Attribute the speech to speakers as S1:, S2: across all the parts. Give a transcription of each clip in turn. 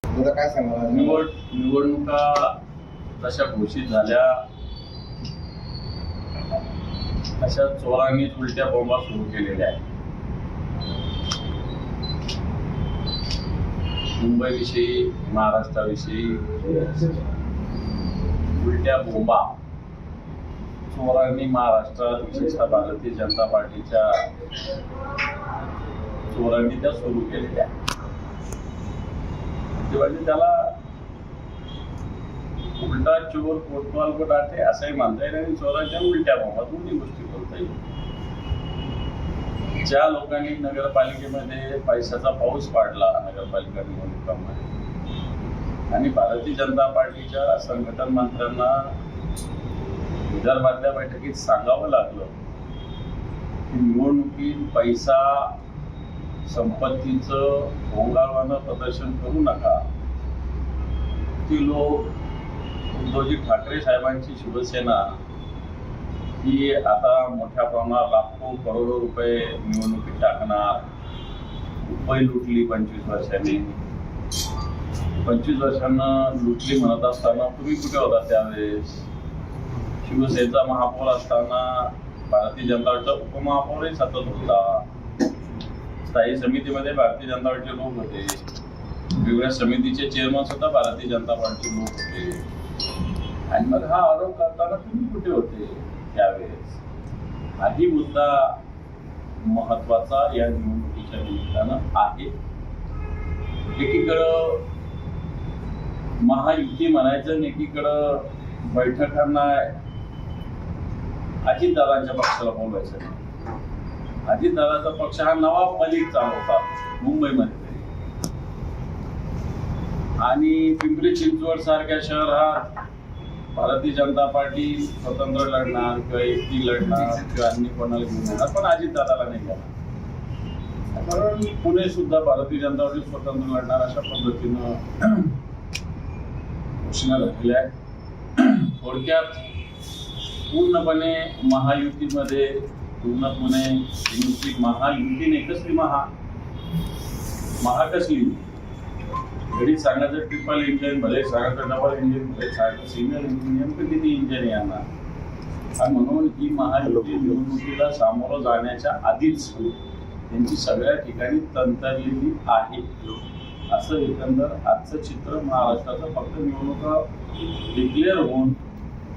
S1: तुला काय सांगाल?
S2: निवडणुका तशा घोषित झाल्या, अशा चोरांनी उलट्या बॉम्बा सुरू केलेल्या आहेत. मुंबईविषयी, महाराष्ट्राविषयी उलट्या बोंबा चोरांनी महाराष्ट्रात, विशेषतः भारतीय जनता पार्टीच्या चोरांनी त्या सुरू केलेल्या. तेव्हा त्याला उलटा चोर कोतवाल को डाटे असंही म्हणता येईल आणि चोराच्या उलट्या बोंबा दोन्ही गोष्टी बोलता येईल. ज्या लोकांनी नगरपालिकेमध्ये पैशाचा पाऊस पाडला नगरपालिका निवडणुकांमध्ये आणि भारतीय जनता पार्टीच्या संघटन मंत्र्यांना विदर्भातल्या बैठकीत सांगावं लागलं की निवडणुकीत पैसा संपत्तीचं भोंगावानं प्रदर्शन करू नका. ती लोक उद्धवजी ठाकरे साहेबांची शिवसेना ही आता मोठ्या प्रमाणात लाखो करोडो रुपये निवडणुकीत टाकणार, रुपये लुटली 25 वर्षांनी. 25 वर्षांना लुटली म्हणत असताना तुम्ही कुठे होता त्यावेळेस? शिवसेनेचा महापौर असताना भारतीय जनता पार्टीचा उपमहापौरही सतत होता. स्थायी समितीमध्ये भारतीय जनता पार्टीचे लोक होते. वेगवेगळ्या समितीचे चेअरमन सुद्धा भारतीय जनता पार्टीचे लोक होते. आणि मग हा आरोप करताना तुम्ही कुठे होते त्यावेळेस? हाही मुद्दा महत्वाचा या निवडणुकीच्या निमित्तानं आहे. एकीकडं महायुती म्हणायचं आणि एकीकडं बैठकांना अजितदादांच्या पक्षाला बोलवायचं नाही. अजितदादाचा पक्ष हा नवाब मलिक चालवता मुंबईमध्ये आणि पिंपरी चिंचवड सारख्या शहरात भारतीय जनता पार्टी स्वतंत्र लढणार किंवा एकटी लढणार किंवा अन्य कोणाला घेऊन येणार, पण अजितदादाला नाही घेणार. कारण पुणे सुद्धा भारतीय जनता पार्टी स्वतंत्र लढणार अशा पद्धतीनं घोषणा झालेल्या आहे. थोडक्यात पूर्णपणे महायुतीमध्ये पूर्णपणे महायुतीने कसली महा कसली घडी सांगायचं ट्रिपल इंजिन भले सांगायचं डबल इंजिन भले सांगायचं सिंगल इंजिन नेमकं किती इंजिन यांना. आणि म्हणून ही महायुती निवडणुकीला सामोरं जाण्याच्या आधीच त्यांची सगळ्या ठिकाणी तंत्रलेली आहे. असं एकंदर आजचं चित्र महाराष्ट्राचं. फक्त निवडणुका डिक्लेअर होऊन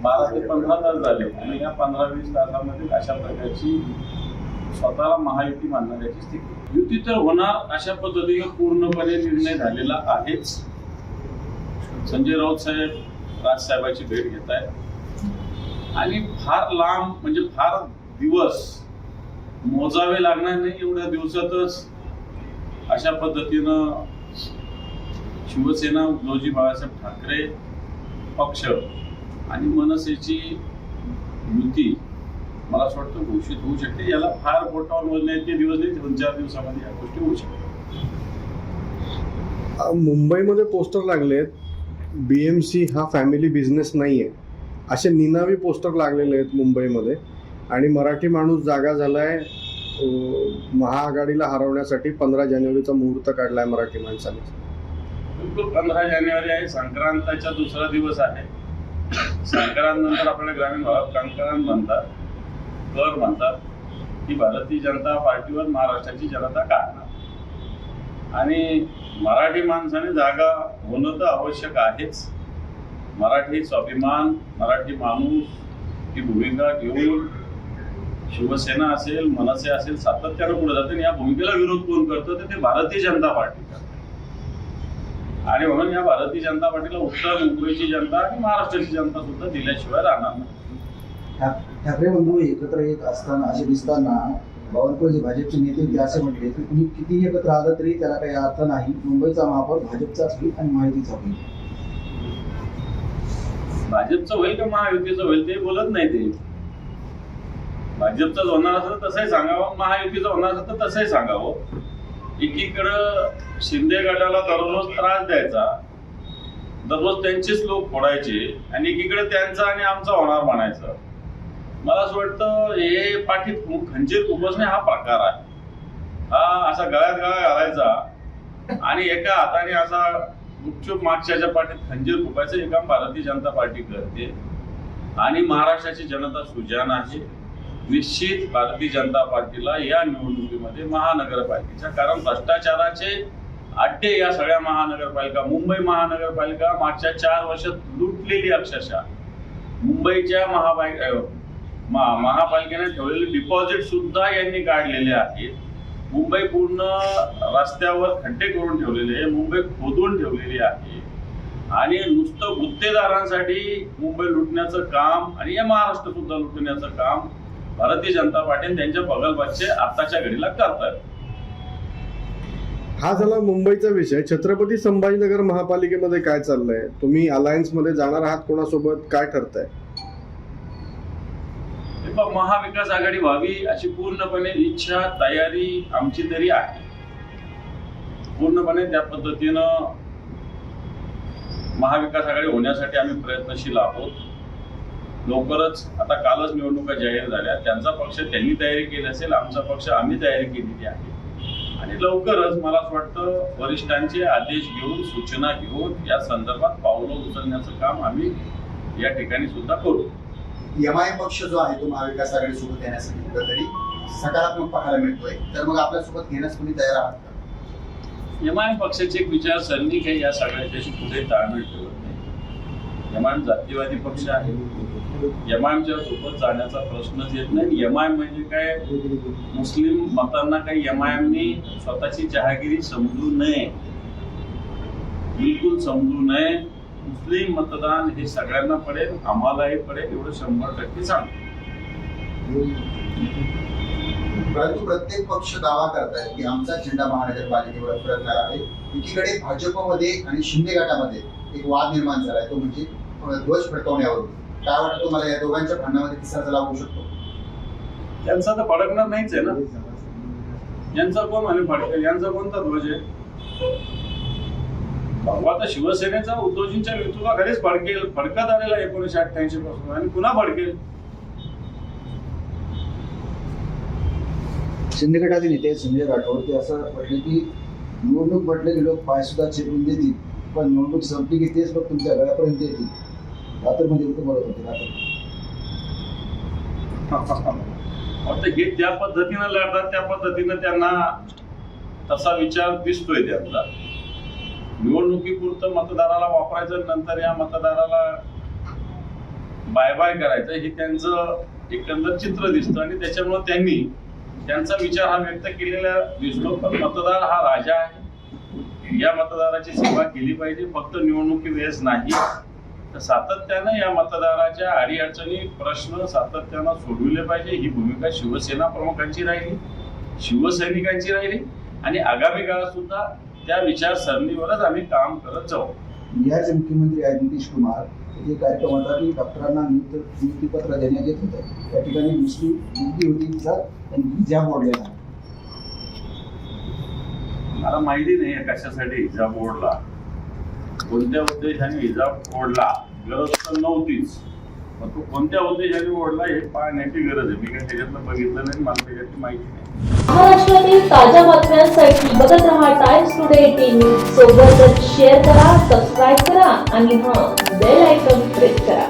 S2: 12 ते 15 तास झाले आणि या 15-20 तासामध्ये अशा प्रकारची स्वतःला महायुती मानणाऱ्याची स्थिती. युती तर होणार अशा पद्धतीने पूर्णपणे निर्णय झालेला आहेच. संजय राऊत साहेब राजसाहेबांची भेट घेत आहेत आणि फार लांब म्हणजे फार दिवस मोजावे लागणार नाही. एवढ्या दिवसातच अशा पद्धतीनं शिवसेना, उद्धवजी बाळासाहेब ठाकरे पक्ष आणि मनसेची युती मला असं वाटतं घोषित होऊ शकते. याला फार बोटावर मोजण्याचे दिवस नाही, 2-4 दिवसामध्ये या गोष्टी होऊ शकतात.
S3: मुंबईमध्ये पोस्टर लागलेत, BMC हा फॅमिली बिझनेस नाहीये असे निनावी पोस्टर लागलेले आहेत मुंबईमध्ये. आणि मराठी माणूस जागा झालाय महाआघाडीला हरवण्यासाठी 15 जानेवारीचा मुहूर्त काढलाय मराठी माणसाने.
S2: बिलकुल 15 जानेवारी आहे, संक्रांतीचा दुसरा दिवस आहे. संक्रांत नंतर आपल्या ग्रामीण भागात कंकरांत म्हणतात, कर म्हणतात की भारतीय जनता पार्टीवर महाराष्ट्राची जनता काढणार. आणि मराठी माणसाने जागा होणं तर आवश्यक आहेच. मराठी स्वाभिमान, मराठी माणूस ही भूमिका घेऊन शिवसेना असेल, मनसे असेल सातत्यानं पुढे जाते. आणि या भूमिकेला विरोध कोण करतं तर ते भारतीय जनता पार्टी करते. आणि म्हणून या भारतीय जनता पार्टीला उत्तर मुंबईची जनता आणि महाराष्ट्राची जनता सुद्धा दिल्याशिवाय राहणार नाही.
S1: ठाकरे बंधू एकत्र येत असताना असे दिसताना बावनकुळे जे भाजपचे नेते होते असे म्हटले की कुणी किती एकत्र आलं तरी त्याला काही अर्थ नाही. मुंबईचा महापौर भाजपचाच होईल आणि महायुतीचा होईल.
S2: भाजपचं होईल का महायुतीचं होईल ते बोलत नाही. ते भाजपचं होणार असेल तसंही सांगावं, महायुतीचं होणार असेल तर तसंही सांगावं. एकीकडं शिंदे गटाला दररोज त्रास द्यायचा, दररोज त्यांचेच लोक फोडायचे आणि एकीकडे त्यांचा आणि आमचा होणार म्हणायचं. मला असं वाटतं हे पाठीत खंजीर खुपसणे हा प्रकार आहे. हा असा गळ्यात गळा घालायचा आणि एका हाताने असा गुपचूप मागच्याच्या पाठीत खंजीर फुकायचं हे काम भारतीय जनता पार्टी करते आणि महाराष्ट्राची जनता सुजाण आहे. निश्चित भारतीय जनता पार्टीला या निवडणुकीमध्ये महानगरपालिकेच्या, कारण भ्रष्टाचाराचे अड्डे या सगळ्या महानगरपालिका, मुंबई महानगरपालिका मागच्या 4 वर्षात लुटलेली, अक्षरशः मुंबईच्या महापालिकेने ठेवलेले डिपॉझिट सुद्धा यांनी काढलेले आहेत. मुंबई पूर्ण रस्त्यावर खड्डे करून ठेवलेले आहे, मुंबई खोदून ठेवलेली आहे आणि नुसतं गुत्तेदारांसाठी मुंबई लुटण्याचं काम आणि या महाराष्ट्र सुद्धा लुटण्याचं काम भारतीय जनता पार्टी त्यांच्या बगलबच्चे आताच्या घडीला करतात.
S3: हा झाला मुंबईचा विषय. छत्रपती संभाजीनगर महापालिकेमध्ये काय चाललंय? तुम्ही अलायन्स मध्ये जाणार आहात कोणासोबत? काय ठरतंय?
S2: महाविकास आघाडी व्हावी अशी पूर्णपणे इच्छा, तयारी आमची तरी आहे. पूर्णपणे त्या पद्धतीनं महाविकास आघाडी होण्यासाठी आम्ही प्रयत्नशील आहोत. लवकरच, आता कालच निवडणुका जाहीर झाल्या, त्यांचा पक्ष त्यांनी तयारी केली असेल, आमचा पक्ष आम्ही तयारी केलेली आहे आणि लवकरच मला असं वाटतं वरिष्ठांचे आदेश घेऊन, सूचना घेऊन या संदर्भात पावलं उचलण्याचं काम आम्ही या ठिकाणी सुद्धा करू.
S4: एमआयएम पक्ष जो आहे तो महाविकास आघाडी सोबत येण्यासाठी कुठेतरी सकारात्मक पाहायला मिळतोय, तर मग आपल्या सोबत घेण्यास तुम्ही तयार आहात का?
S2: एमआयएम पक्षाची एक विचारसरणी काही या सगळ्याच्याशी पुढे ताळमेळ ठेवत नाही. एमआयएम जातीवादी पक्ष आहे. एमआयएमच्या सोबत जाण्याचा प्रश्नच येत नाही. एमआयएम म्हणजे काय, मुस्लिम मतांना काही एमआयएमनी स्वतःची जहागिरी समजू नये, बिलकुल समजू नये. मुस्लिम मतदान हे सगळ्यांना पडेल, आम्हालाही पडेल, एवढं 100% सांगतो.
S4: परंतु प्रत्येक पक्ष दावा करतायत की आमचा झेंडा महानगरपालिकेवर फडकणार आहे. एकीकडे भाजपमध्ये आणि शिंदे गटामध्ये एक वाद निर्माण झालाय, तो म्हणजे ध्वज फडकवण्यावरून. काय वाटतं तुम्हाला, या दोघांच्या भांडणामध्ये तिसरा लागू शकतो?
S2: त्यांचा तर फडकणार नाहीच आहे ना. यांचा कोण म्हणे फडकेल? यांचा कोणता ध्वज आहे? भगवा तर शिवसेनेचा उद्धवजींच्या नेतृत्वाखालीच फडकत आलेला 1988 पासून, आणि पुन्हा फडकेल.
S1: शिंदे गटाचे नेते संजय राठोड ते असं म्हटले की निवडणूक म्हटलं की लोक पाय सुद्धा चेपून देतील, पण निवडणूक संपली की तेच लोक तुमच्या घरापर्यंत येतील. रात्रमध्ये लोक बोलत होते.
S2: आता हे त्या पद्धतीनं लढतात, त्या पद्धतीनं त्यांना तसा विचार दिसतोय त्यांचा. निवडणुकीपुरतं मतदाराला वापरायचं, नंतर या मतदाराला बाय बाय करायचं, हे त्यांचं एकंदर चित्र दिसतं आणि त्याच्यामुळे त्यांनी त्यांचा विचार हा व्यक्त केलेला दिसतो. पण मतदार हा राजा आहे, या मतदाराची सेवा केली पाहिजे, फक्त निवडणुकी वेळेस नाही, तर सातत्यानं या मतदाराच्या अडीअडचणी, प्रश्न सातत्यानं सोडविले पाहिजे. ही भूमिका शिवसेना प्रमुखांची राहिली, शिवसैनिकांची राहिली आणि आगामी काळात सुद्धा त्या विचारसरणीवरच आम्ही काम करत जाऊ.
S1: बिहारचे मुख्यमंत्री आहेत नितीश कुमार, ते कार्यक्रम होता की डॉक्टरांना नियुक्तीपत्र देण्यात येत होतं. त्या ठिकाणी मुस्लिम मुलगी होती, तिचा हिजाब ओढलेला.
S2: मला माहिती नाही कशासाठी हिजाब ओढला, कोणत्या उद्देशाने हिजाब ओढला. गरज तर नव्हतीच, पण तो कोणत्या उद्देशाने ओढला हे पाहण्याची गरज आहे. मी काही त्याच्यातलं बघितलं नाही, मला त्याच्यातली माहिती नाही.
S5: महाराष्ट्रातील ताज्या बातम्यांसाठी बघत रहा टाइम्स टुडे टीव्ही. सोबतच शेअर करा, सबस्क्राईब करा आणि बेल आयकॉन प्रेस करा.